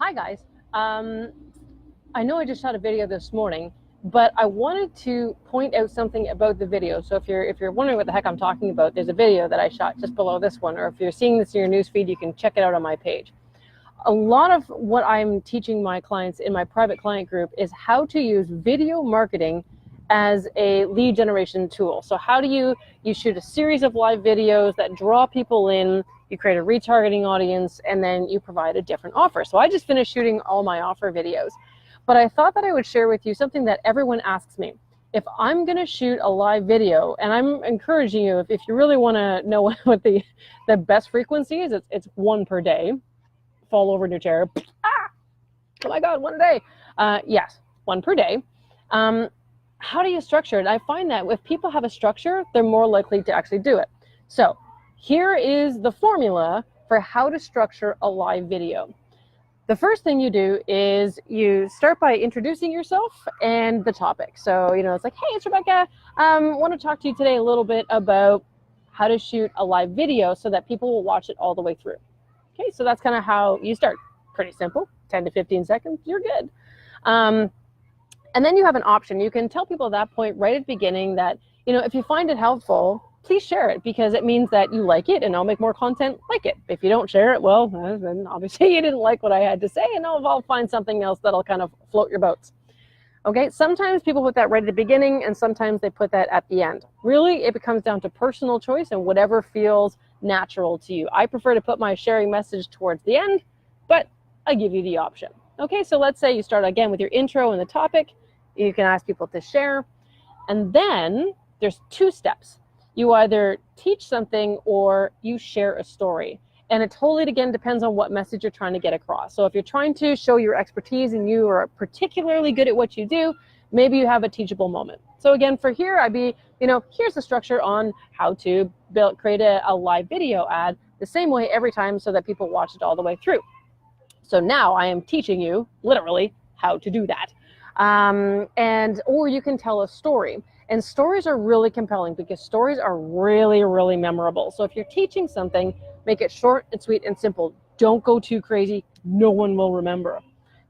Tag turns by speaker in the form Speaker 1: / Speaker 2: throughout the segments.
Speaker 1: Hi guys. I know I just shot a video this morning, but I wanted to point out something about the video. So if you're wondering what the heck I'm talking about, there's a video that I shot just below this one, or if you're seeing this in your newsfeed, you can check it out on my page. A lot of what I'm teaching my clients in my private client group is how to use video marketing as a lead generation tool. So how do you shoot a series of live videos that draw people in, you create a retargeting audience, and then you provide a different offer. So I just finished shooting all my offer videos, but I thought that I would share with you something that everyone asks me. If I'm going to shoot a live video, and I'm encouraging you, if you really want to know what the best frequency is, it's one per day. Fall over in your chair. Oh my God, one a day. Yes, one per day. How do you structure it? I find that if people have a structure, they're more likely to actually do it. So here is the formula for how to structure a live video. The first thing you do is you start by introducing yourself and the topic. So, it's like, hey, it's Rebecca. Want to talk to you today a little bit about how to shoot a live video so that people will watch it all the way through. Okay, so that's kind of how you start. Pretty simple, 10 to 15 seconds, you're good. And then you have an option. You can tell people at that point, right at the beginning, that, if you find it helpful, please share it, because it means that you like it and I'll make more content like it. If you don't share it, well, then obviously you didn't like what I had to say, and I'll find something else that'll kind of float your boats. Okay, sometimes people put that right at the beginning and sometimes they put that at the end. Really, it comes down to personal choice and whatever feels natural to you. I prefer to put my sharing message towards the end, but I give you the option. Okay, so let's say you start again with your intro and the topic. You can ask people to share. And then there's two steps. You either teach something or you share a story. And it totally, again, depends on what message you're trying to get across. So if you're trying to show your expertise and you are particularly good at what you do, maybe you have a teachable moment. So again, for here, I'd be, here's the structure on how to create a live video ad the same way every time so that people watch it all the way through. So now I am teaching you literally how to do that. Or you can tell a story. And stories are really compelling because stories are really, really memorable. So if you're teaching something, make it short and sweet and simple. Don't go too crazy. No one will remember.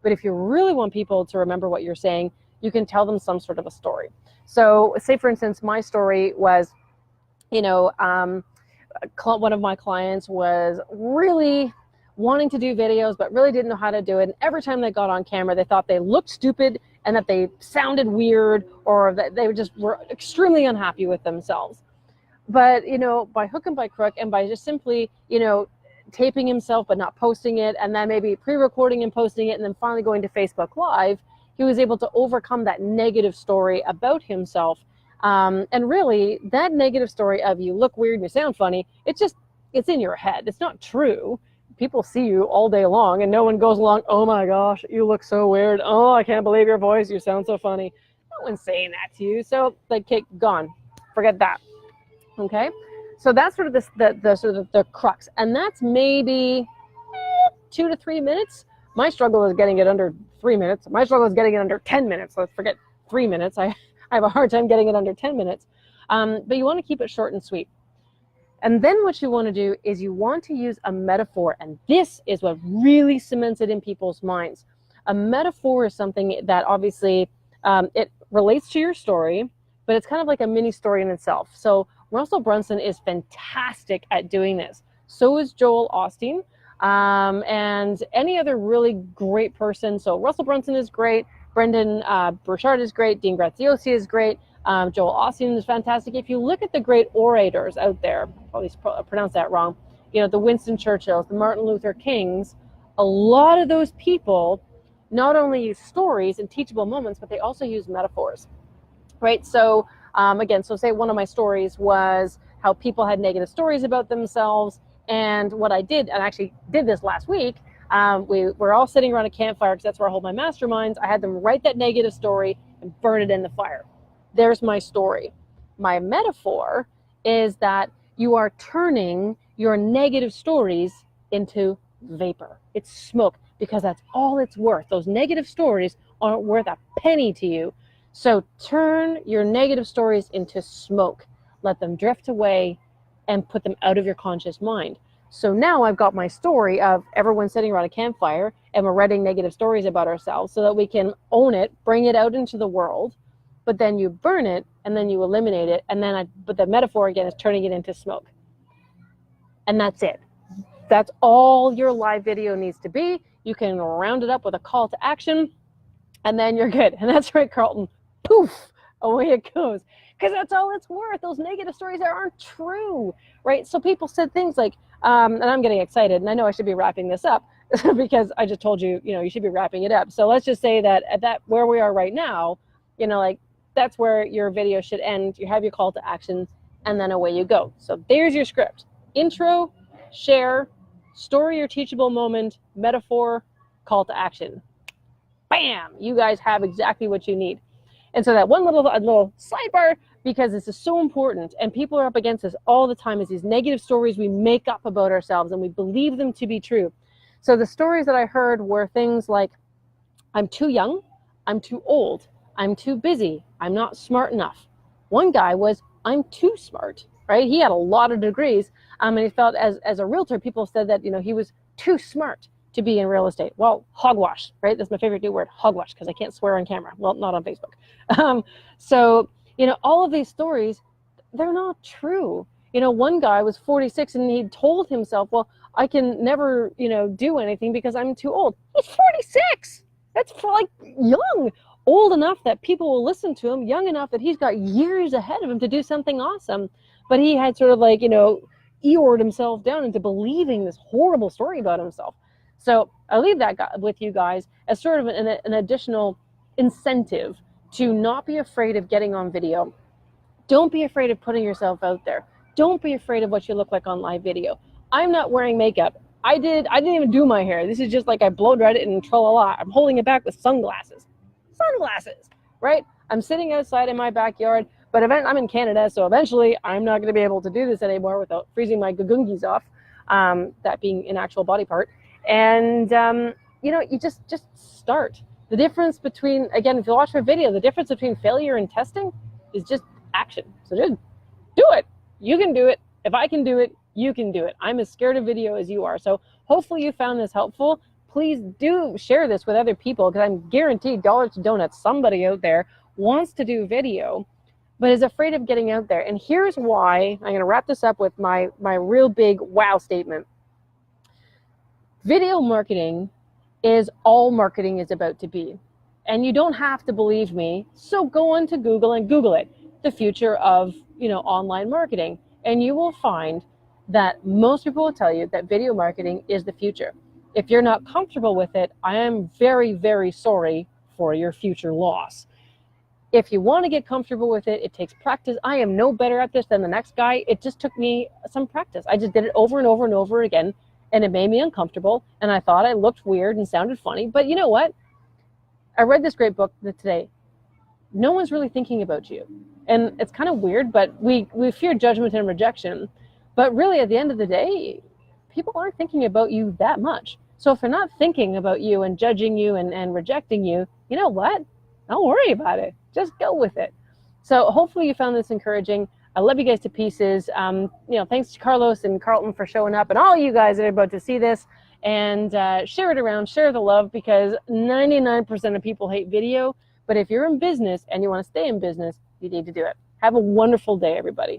Speaker 1: But if you really want people to remember what you're saying, you can tell them some sort of a story. So say, for instance, my story was, one of my clients was really wanting to do videos, but really didn't know how to do it. And every time they got on camera, they thought they looked stupid and that they sounded weird, or that they were extremely unhappy with themselves. But, by hook and by crook, and by just simply, taping himself but not posting it, and then maybe pre-recording and posting it, and then finally going to Facebook Live, he was able to overcome that negative story about himself. And really, that negative story of you look weird and you sound funny, it's in your head. It's not true. People see you all day long and no one goes along, oh my gosh, you look so weird. Oh, I can't believe your voice. You sound so funny. No one's saying that to you. So gone. Forget that. Okay. So that's sort of the crux. And that's maybe 2 to 3 minutes. My struggle is getting it under 3 minutes. My struggle is getting it under 10 minutes. Let's forget 3 minutes. I have a hard time getting it under 10 minutes. But you want to keep it short and sweet. And then what you want to do is you want to use a metaphor. And this is what really cements it in people's minds. A metaphor is something that obviously it relates to your story, but it's kind of like a mini story in itself. So Russell Brunson is fantastic at doing this. So is Joel Osteen, and any other really great person. So Russell Brunson is great. Brendan Burchard is great. Dean Graziosi is great. Joel Osteen is fantastic. If you look at the great orators out there, probably pronounced that wrong, the Winston Churchills, the Martin Luther Kings, a lot of those people not only use stories and teachable moments, but they also use metaphors, right? So again, so say one of my stories was how people had negative stories about themselves. And what I did, and I actually did this last week, we were all sitting around a campfire because that's where I hold my masterminds. I had them write that negative story and burn it in the fire. There's my story. My metaphor is that you are turning your negative stories into vapor. It's smoke, because that's all it's worth. Those negative stories aren't worth a penny to you. So turn your negative stories into smoke. Let them drift away and put them out of your conscious mind. So now I've got my story of everyone sitting around a campfire and we're writing negative stories about ourselves so that we can own it, bring it out into the world, but then you burn it and then you eliminate it. And then but the metaphor again is turning it into smoke. And that's it. That's all your live video needs to be. You can round it up with a call to action and then you're good. And that's right, Carlton. Poof, away it goes. Because that's all it's worth. Those negative stories aren't true, right? So people said things like, and I'm getting excited, and I know I should be wrapping this up because I just told you, you should be wrapping it up. So let's just say that at that where we are right now, like that's where your video should end. You have your call to action, and then away you go. So there's your script: intro, share, story or teachable moment, metaphor, call to action. Bam! You guys have exactly what you need. And so that one little sidebar, because this is so important, and people are up against this all the time, is these negative stories we make up about ourselves and we believe them to be true. So the stories that I heard were things like, I'm too young, I'm too old, I'm too busy, I'm not smart enough. One guy was, I'm too smart, right? He had a lot of degrees, and he felt as a realtor, people said that, he was too smart to be in real estate. Well, hogwash, right? That's my favorite new word, hogwash, because I can't swear on camera. Well, not on Facebook. So, all of these stories, they're not true. One guy was 46 and he told himself, well, I can never, do anything because I'm too old. He's 46. That's young, old enough that people will listen to him, young enough that he's got years ahead of him to do something awesome. But he had sort of Eeyored himself down into believing this horrible story about himself. So I leave that with you guys as sort of an additional incentive to not be afraid of getting on video. Don't be afraid of putting yourself out there. Don't be afraid of what you look like on live video. I'm not wearing makeup. I didn't even do my hair. This is just I blow dried it and tra-la-la. I'm holding it back with sunglasses. Sunglasses, right? I'm sitting outside in my backyard, but I'm in Canada, so eventually I'm not going to be able to do this anymore without freezing my gugungis off, that being an actual body part. And, you just start. The difference between, again, if you watch my video, the difference between failure and testing is just action. So just do it. You can do it. If I can do it, you can do it. I'm as scared of video as you are. So hopefully you found this helpful. Please do share this with other people, because I'm guaranteed, dollars to donuts, somebody out there wants to do video, but is afraid of getting out there. And here's why. I'm going to wrap this up with my real big wow statement. Video marketing is all marketing is about to be. And you don't have to believe me, so go on to Google and Google it, the future of, online marketing. And you will find that most people will tell you that video marketing is the future. If you're not comfortable with it, I am very, very sorry for your future loss. If you want to get comfortable with it, it takes practice. I am no better at this than the next guy. It just took me some practice. I just did it over and over and over again. And it made me uncomfortable, and I thought I looked weird and sounded funny. But you know what? I read this great book today. No one's really thinking about you. And it's kind of weird, but we fear judgment and rejection. But really, at the end of the day, people aren't thinking about you that much. So if they're not thinking about you and judging you and rejecting you, you know what? Don't worry about it. Just go with it. So hopefully you found this encouraging. I love you guys to pieces. Thanks to Carlos and Carlton for showing up, and all you guys that are about to see this. And share it around, share the love, because 99% of people hate video. But if you're in business and you want to stay in business, you need to do it. Have a wonderful day, everybody.